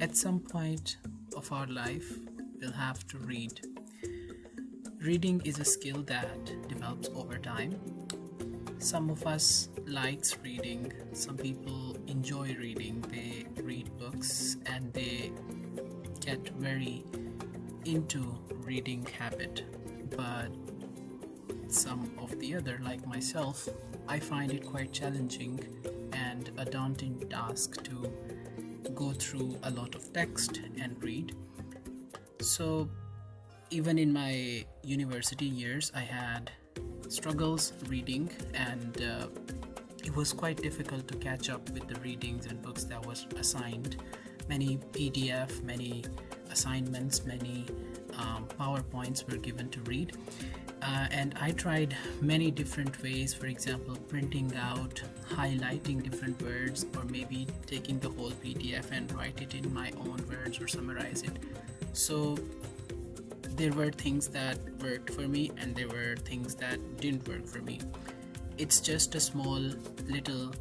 At some point of our life, we'll have to read. Reading is a skill that develops over time. Some of us likes reading, some people enjoy reading, they read books and they get very into reading habit. But some of the other, like myself, I find it quite challenging and a daunting task to go through a lot of text and read. So even in my university years, I had struggles reading, and it was quite difficult to catch up with the readings and books that was assigned. Many PDF, many assignments, many PowerPoints were given to read. And I tried many different ways, for example, printing out, highlighting different words, or maybe taking the whole PDF and write it in my own words or summarize it. So there were things that worked for me and there were things that didn't work for me. It's just a small little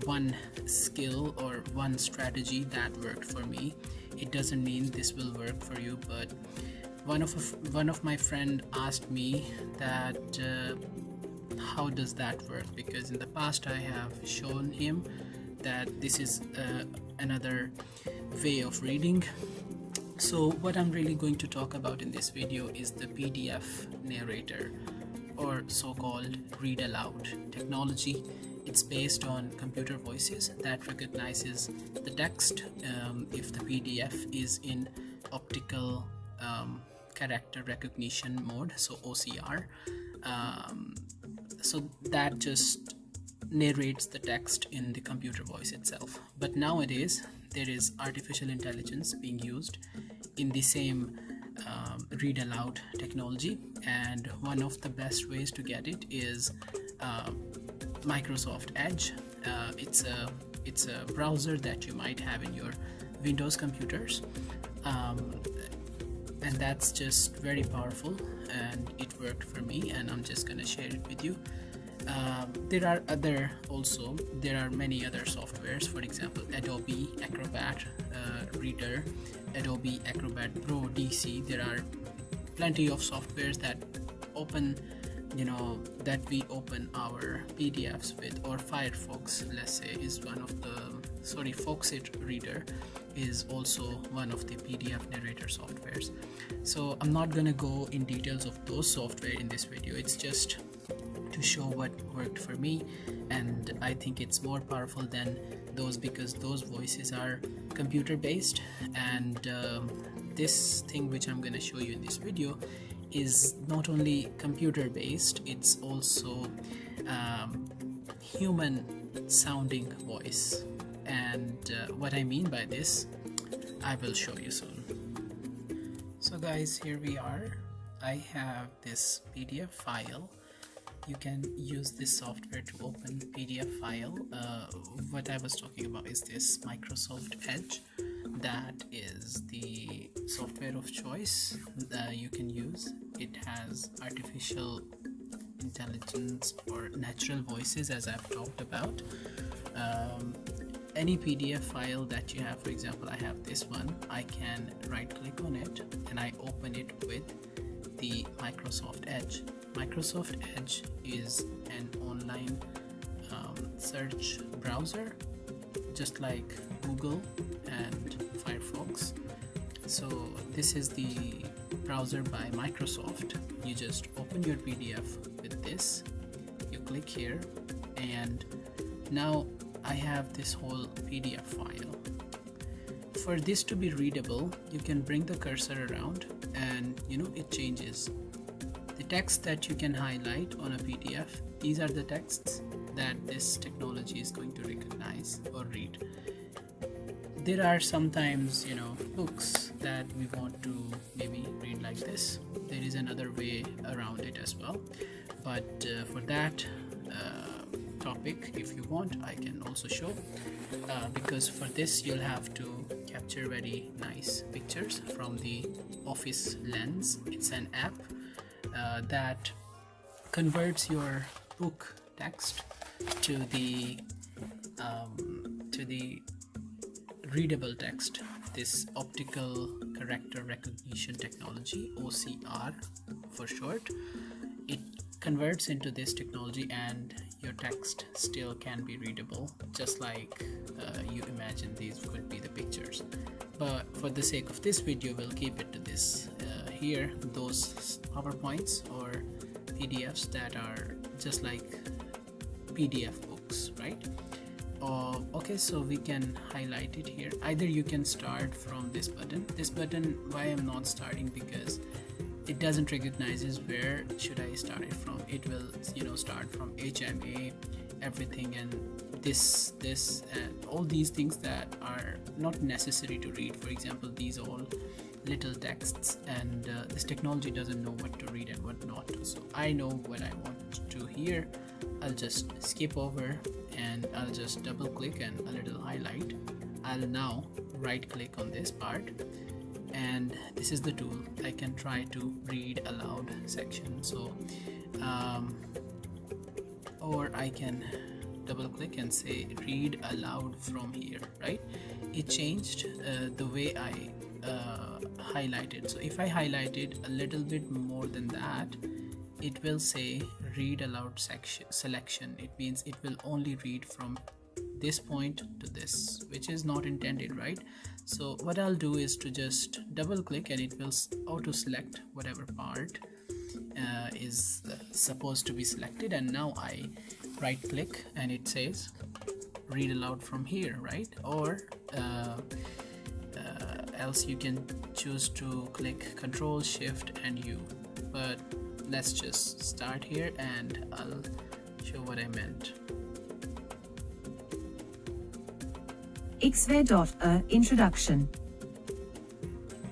one skill or one strategy that worked for me. It doesn't mean this will work for you, but one of my friend asked me that how does that work, because in the past I have shown him that this is another way of reading. So what I'm really going to talk about in this video is the PDF narrator, or so-called read-aloud technology. It's based on computer voices that recognizes the text if the PDF is in optical character recognition mode, so OCR. So that just narrates the text in the computer voice itself. But nowadays there is artificial intelligence being used in the same read aloud technology, and one of the best ways to get it is Microsoft Edge. It's a browser that you might have in your Windows computers, and that's just very powerful, and it worked for me, and I'm just gonna share it with you. There are many other softwares, for example Adobe Acrobat Reader, Adobe Acrobat Pro DC. There are plenty of softwares that we open our PDFs with, or Firefox, let's say, is one of the Foxit Reader is also one of the PDF narrator softwares. So I'm not gonna go in details of those software in this video. It's just to show what worked for me, and I think it's more powerful than those because those voices are computer based, and this thing which I'm going to show you in this video is not only computer based, it's also human sounding voice. And what I mean by this, I will show you soon. So guys, here we are. I have this PDF file. You can use this software to open PDF file. What I was talking about is this Microsoft Edge. That is the software of choice that you can use. It has artificial intelligence or natural voices, as I've talked about. Any PDF file that you have, for example, I have this one, I can right click on it and I open it with the Microsoft Edge. Microsoft Edge is an online search browser, just like Google and Firefox. So this is the browser by Microsoft. You just open your PDF with this, you click here, and now I have this whole PDF file. For this to be readable, you can bring the cursor around and it changes. The text that you can highlight on a PDF, these are the texts that this technology is going to recognize or read. There are sometimes books that we want to maybe read like this. There is another way around it as well, but for that topic, if you want, I can also show, because for this you'll have to capture very nice pictures from the Office Lens. It's an app that converts your book text to the readable text. this optical character recognition technology, OCR for short. It converts into this technology and your text still can be readable, just like you imagine these could be the pictures. But for the sake of this video, we'll keep it to this here, those PowerPoints or PDFs that are just like PDF books, right? Okay, so we can highlight it here. Either you can start from this button. This button, why I'm not starting, because it doesn't recognizes where should I start it from. It will, you know, start from HMA, everything, and this and all these things that are not necessary to read. For example, these all little texts, and this technology doesn't know what to read and what not to. So I know what I want to hear. I'll just skip over and I'll just double click and a little highlight. I'll now right click on this part, and this is the tool. I can try to read aloud section. So or I can double click and say read aloud from here, right? It changed the way I highlighted. So if I highlighted a little bit more than that, it will say read aloud selection. It means it will only read from this point to this, which is not intended, right? So what I'll do is to just double click and it will auto select whatever part is supposed to be selected, and now I right click and it says read aloud from here, right? Or else you can choose to click Control Shift and U, but let's just start here and I'll show what I meant. Introduction.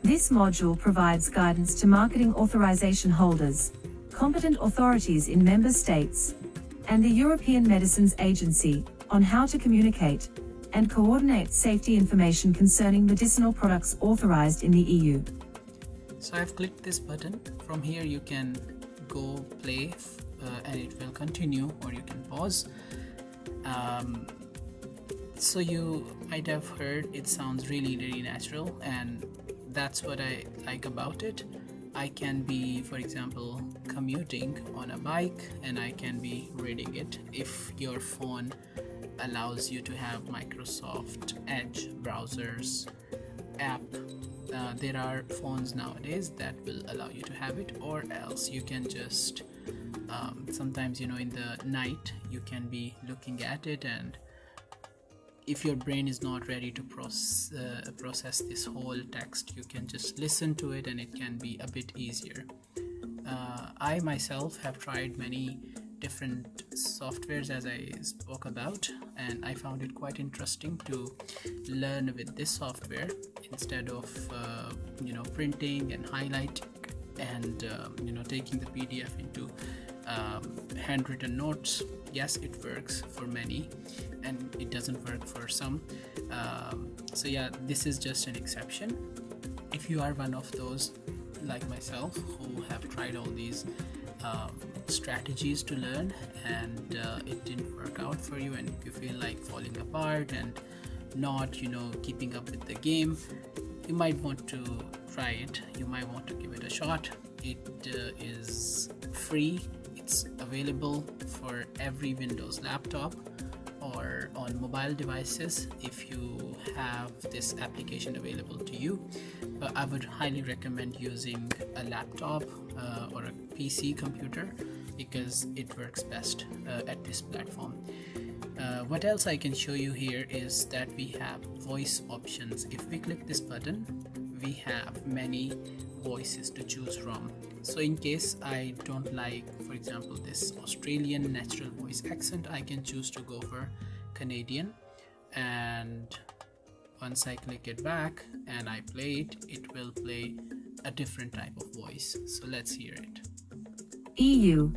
This module provides guidance to marketing authorization holders, competent authorities in member states, and the European Medicines Agency on how to communicate and coordinate safety information concerning medicinal products authorized in the EU. So I've clicked this button. From here you can go play and it will continue, or you can pause. So you might have heard it sounds really natural, and that's what I like about it. I can be, for example, commuting on a bike and I can be reading it. If your phone allows you to have Microsoft Edge browsers app, there are phones nowadays that will allow you to have it, or else you can just sometimes, you know, in the night you can be looking at it, and if your brain is not ready to process this whole text, you can just listen to it and it can be a bit easier. I myself have tried many different softwares, as I spoke about, and I found it quite interesting to learn with this software instead of you know, printing and highlighting and you know, taking the PDF into handwritten notes. Yes, it works for many and it doesn't work for some. So yeah, this is just an exception. If you are one of those like myself who have tried all these strategies to learn and it didn't work out for you, and you feel like falling apart and not, you know, keeping up with the game, you might want to try it. You might want to give it a shot. It is free. It's available for every Windows laptop or on mobile devices if you have this application available to you. But I would highly recommend using a laptop or a PC computer because it works best at this platform. What else I can show you here is that we have voice options. If we click this button, we have many voices to choose from. So in case I don't like, for example, this Australian natural voice accent, I can choose to go for Canadian, and once I click it back and I play it, it will play a different type of voice. So let's hear it. EU.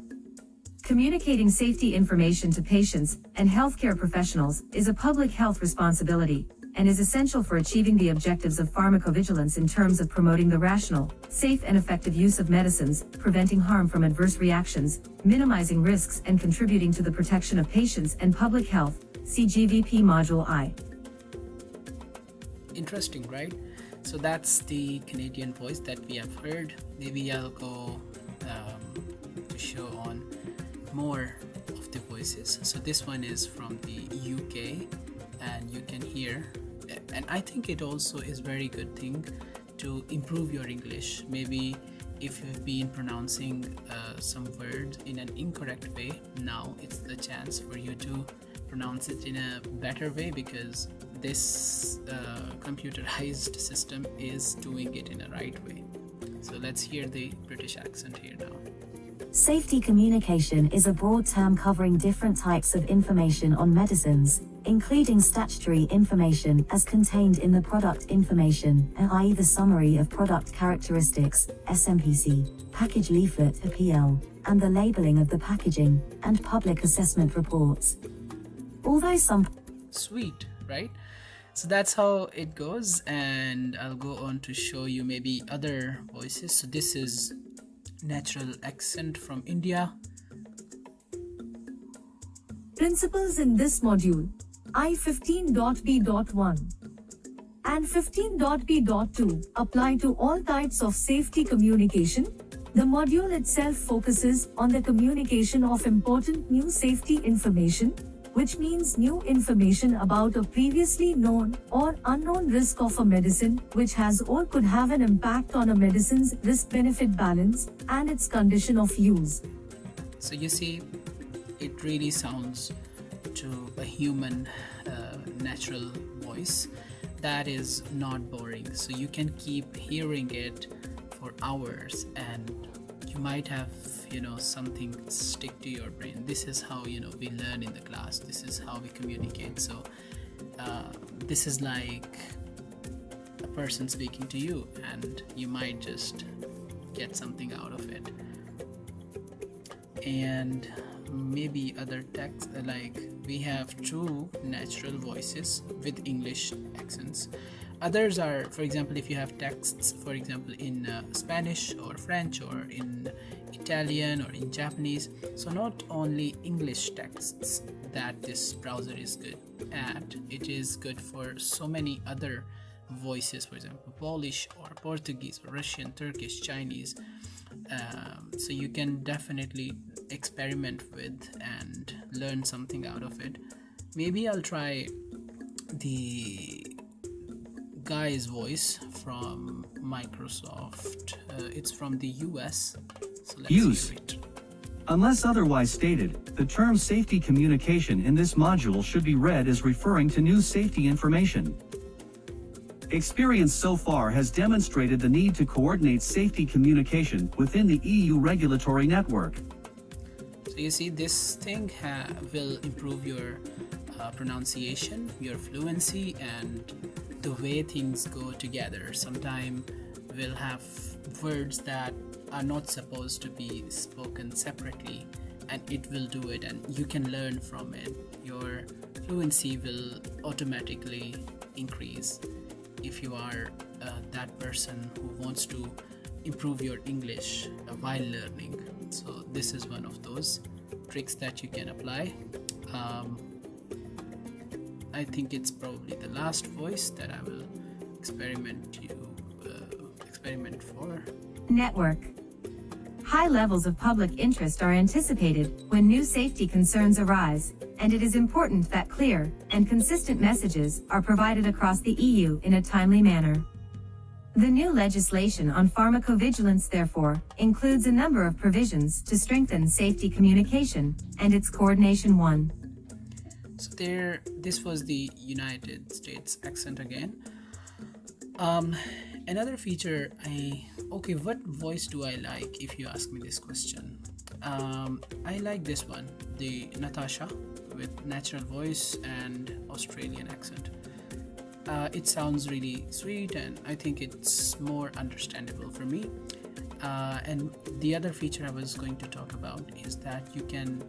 Communicating safety information to patients and healthcare professionals is a public health responsibility and is essential for achieving the objectives of pharmacovigilance in terms of promoting the rational, safe and effective use of medicines, preventing harm from adverse reactions, minimizing risks and contributing to the protection of patients and public health. See GVP Module I. Interesting, right? So that's the Canadian voice that we have heard. Maybe I'll go to show on more of the voices. So this one is from the UK, and you can hear, and I think it also is very good thing to improve your English. Maybe if you've been pronouncing some words in an incorrect way, now it's the chance for you to pronounce it in a better way, because this computerized system is doing it in a right way. So let's hear the British accent here now. Safety communication is a broad term covering different types of information on medicines, including statutory information as contained in the product information, i.e. the summary of product characteristics, SMPC, package leaflet, PL, and the labeling of the packaging, and public assessment reports. Although some... Sweet, right? So that's how it goes, and I'll go on to show you maybe other voices. So this is natural accent from India. Principles in this module, I15.B.1 and 15.B.2 apply to all types of safety communication. The module itself focuses on the communication of important new safety information, which means new information about a previously known or unknown risk of a medicine, which has or could have an impact on a medicine's risk-benefit balance and its condition of use. So you see, it really sounds to a human natural voice that is not boring. So you can keep hearing it for hours, and you might have something stick to your brain. This is how we learn in the class. This is how we communicate. So this is like a person speaking to you, and you might just get something out of it. And maybe other text, like we have two natural voices with English accents. Others are, for example, if you have texts, for example, in Spanish or French or in Italian or in Japanese. So not only English texts that this browser is good at, it is good for so many other voices, for example, Polish or Portuguese or Russian, Turkish, Chinese. So you can definitely experiment with and learn something out of it. Maybe I'll try the guy's voice from Microsoft. It's from the US. So let's Use. hear it. Unless otherwise stated, the term safety communication in this module should be read as referring to new safety information. Experience so far has demonstrated the need to coordinate safety communication within the EU regulatory network. So you see, this thing will improve your pronunciation, your fluency, and the way things go together. Sometimes we'll have words that are not supposed to be spoken separately, and it will do it, and you can learn from it. Your fluency will automatically increase if you are that person who wants to improve your English while learning. So this is one of those tricks that you can apply. I think it's probably the last voice that I will experiment for. Network. High levels of public interest are anticipated when new safety concerns arise, and it is important that clear and consistent messages are provided across the EU in a timely manner. The new legislation on pharmacovigilance, therefore, includes a number of provisions to strengthen safety communication and its coordination. One. So this was the United States accent again. Another feature, what voice do I like, if you ask me this question? I like this one, the Natasha, with natural voice and Australian accent. It sounds really sweet, and I think it's more understandable for me. And the other feature I was going to talk about is that you can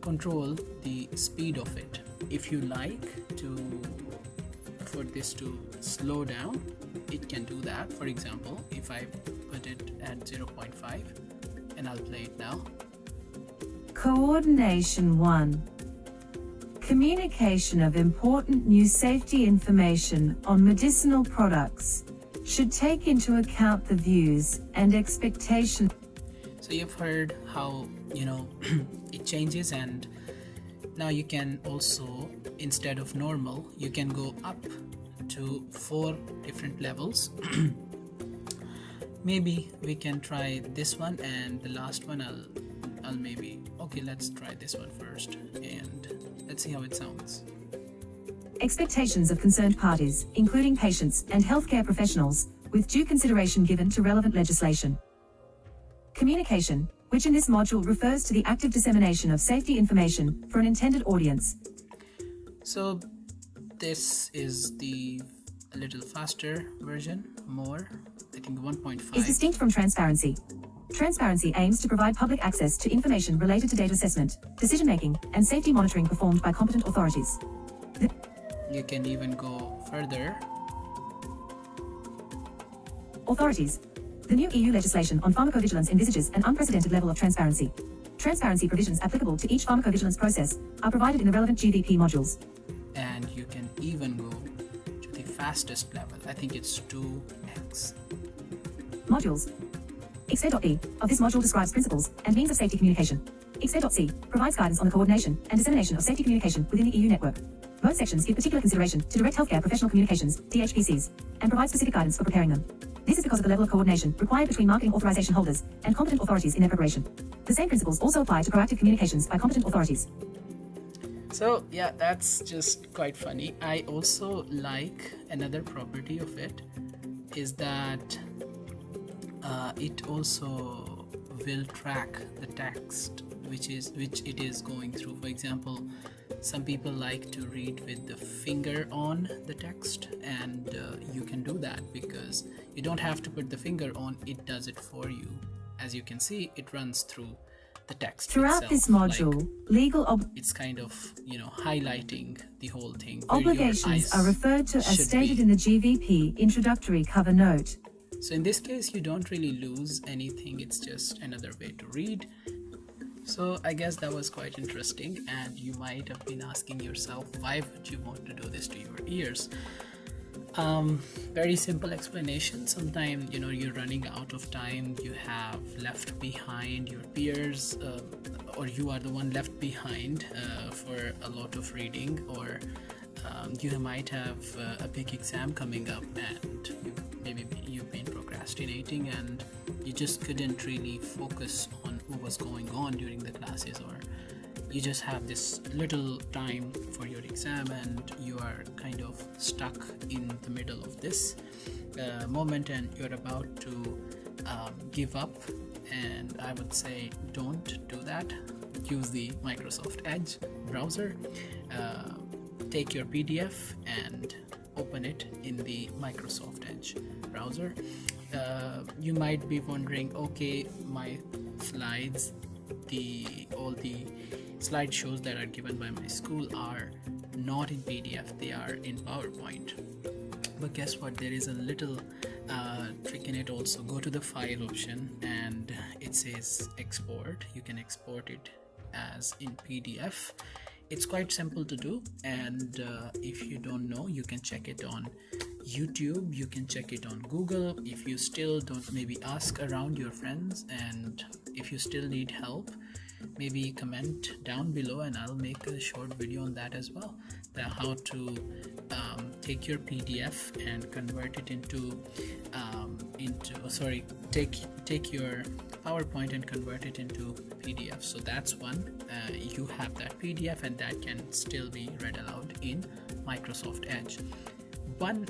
control the speed of it. If you like for this to slow down, it can do that. For example, if I put it at 0.5, and I'll play it now. Coordination 1. Communication of important new safety information on medicinal products. should take into account the views and expectations. So you've heard how, it changes, and now you can also, instead of normal, you can go up to 4 different levels. Maybe we can try this one, and the last one I'll maybe, okay, let's try this one first and let's see how it sounds. Expectations of concerned parties, including patients and healthcare professionals, with due consideration given to relevant legislation. Communication, which in this module refers to the active dissemination of safety information for an intended audience. So this is the a little faster version, more, I think 1.5. Is distinct from transparency. Transparency aims to provide public access to information related to data assessment, decision-making, and safety monitoring performed by competent authorities. You can even go further. Authorities. The new EU legislation on pharmacovigilance envisages an unprecedented level of transparency. Transparency provisions applicable to each pharmacovigilance process are provided in the relevant GVP modules. And you can even go to the fastest level. I think it's 2x. Modules. XA.B of this module describes principles and means of safety communication. XA.C provides guidance on the coordination and dissemination of safety communication within the EU network. Both sections give particular consideration to direct healthcare professional communications, DHPCs, and provide specific guidance for preparing them. This is because of the level of coordination required between marketing authorization holders and competent authorities in their preparation. The same principles also apply to proactive communications by competent authorities. So yeah, that's just quite funny. I also like another property of it is that it also will track the text which it is going through. For example, some people like to read with the finger on the text, and you can do that because you don't have to put the finger on, it does it for you. As you can see, it runs through the text throughout itself, this module. like, Legal it's kind of highlighting the whole thing. obligations are referred to as stated in the GVP introductory cover note. So in this case, you don't really lose anything. It's just another way to read. So I guess that was quite interesting, and you might have been asking yourself, why would you want to do this to your ears? Very simple explanation. Sometimes you're running out of time, you have left behind your peers, or you are the one left behind for a lot of reading, or you might have a big exam coming up, and maybe you've been procrastinating and you just couldn't really focus on what was going on during the classes, or you just have this little time for your exam and you are kind of stuck in the middle of this moment and you're about to give up. And I would say don't do that. Use the Microsoft Edge browser, take your PDF and open it in the Microsoft Edge browser. You might be wondering, okay, my slides, all the slideshows that are given by my school are not in PDF, they are in PowerPoint. But guess what, there is a little trick in it also. Go to the file option and it says export. You can export it as in PDF. It's quite simple to do, and if you don't know, you can check it on YouTube, you can check it on Google. If you still don't, maybe ask around your friends, and if you still need help, maybe comment down below and I'll make a short video on that as well, how to take your PDF and convert it take your PowerPoint and convert it into PDF. So that's one, you have that PDF and that can still be read aloud in Microsoft Edge. One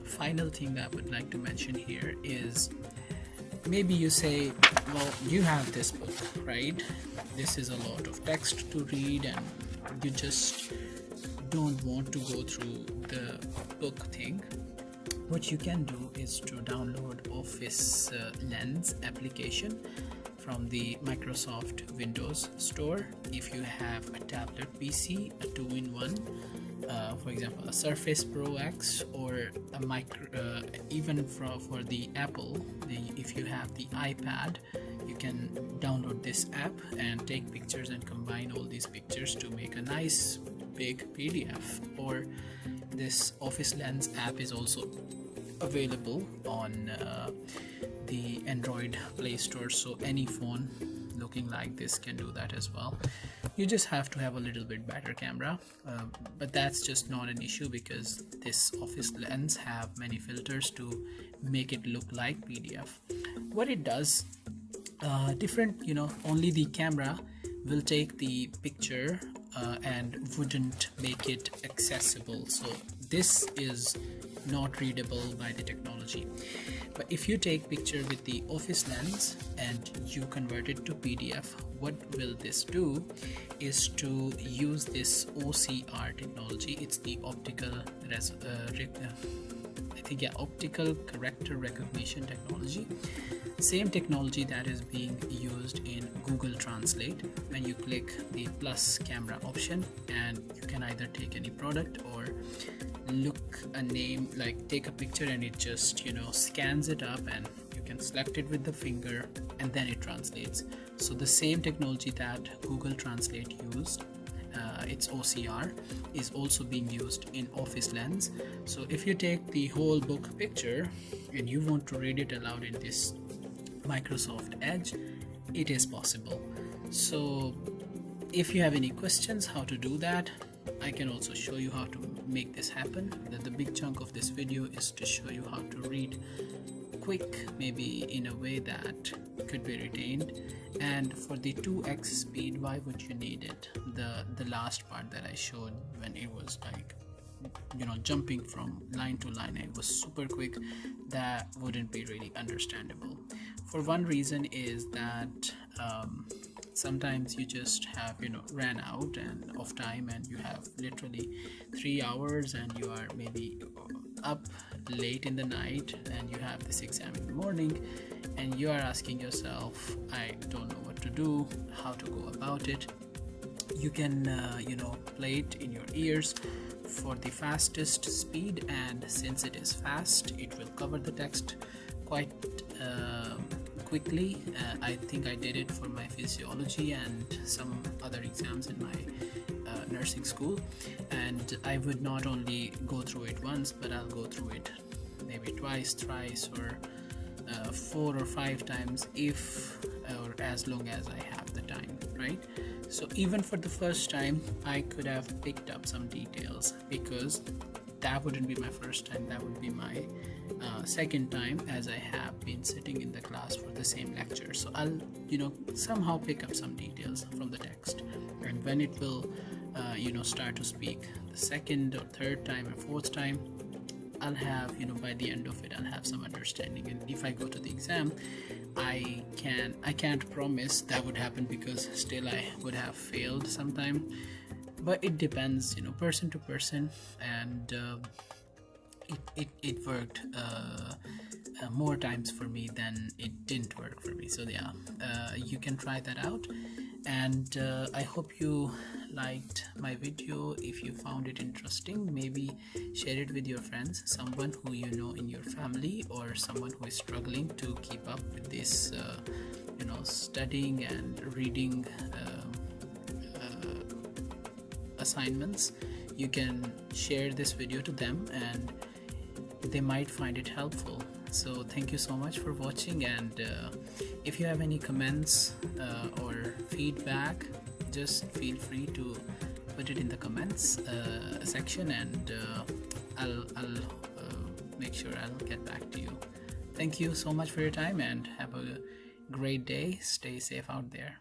final thing that I would like to mention here is, maybe you say, well, you have this book, right? This is a lot of text to read and you just don't want to go through the book thing. What you can do is to download Office Lens application from the Microsoft Windows Store. If you have a tablet PC, a 2-in-1, for example a Surface Pro X, or a even for the Apple, if you have the iPad, you can download this app and take pictures and combine all these pictures to make a nice big PDF. Or this Office Lens app is also available on the Android Play Store, so any phone looking like this can do that as well. You just have to have a little bit better camera, but that's just not an issue because this Office Lens have many filters to make it look like PDF. What it does different, only the camera will take the picture and wouldn't make it accessible, so this is not readable by the technology. But if you take picture with the Office Lens and you convert it to PDF, what will this do is to use this OCR technology. It's the optical optical character recognition technology. Same technology that is being used in Google Translate. When you click the plus camera option, and you can either take any product or look a name, like take a picture, and it just scans it up, and you can select it with the finger and then it translates. So the same technology that Google Translate used, its OCR, is also being used in Office Lens. So if you take the whole book picture and you want to read it aloud in this Microsoft Edge, it is possible. So if you have any questions how to do that, I can also show you how to make this happen. The big chunk of this video is to show you how to read quick, maybe in a way that could be retained. And for the 2x speed, why would you need it? The last part that I showed, when it was like jumping from line to line, it was super quick, that wouldn't be really understandable. For one reason is that sometimes you just have ran out of time, and you have literally 3 hours, and you are maybe up late in the night, and you have this exam in the morning, and you are asking yourself, I don't know what to do, how to go about it. You can play it in your ears for the fastest speed, and since it is fast, it will cover the text quite quickly. I think I did it for my physiology and some other exams in my nursing school, and I would not only go through it once, but I'll go through it maybe twice, thrice, or 4 or 5 times, or as long as I have the time, right? So even for the first time, I could have picked up some details, because that wouldn't be my first time, that would be my second time, as I have been sitting in the class for the same lecture. So I'll somehow pick up some details from the text, and when it will start to speak the second or third time or fourth time, I'll have by the end of it, I'll have some understanding. And if I go to the exam, I can't promise that would happen, because still I would have failed sometime. But it depends person to person, and it worked more times for me than it didn't work for me. So yeah, you can try that out, and I hope you liked my video. If you found it interesting, maybe share it with your friends, someone who in your family, or someone who is struggling to keep up with this studying and reading assignments. You can share this video to them, and they might find it helpful. So thank you so much for watching, and if you have any comments or feedback, just feel free to put it in the comments section, and I'll make sure I'll get back to you. Thank you so much for your time, and have a great day. Stay safe out there.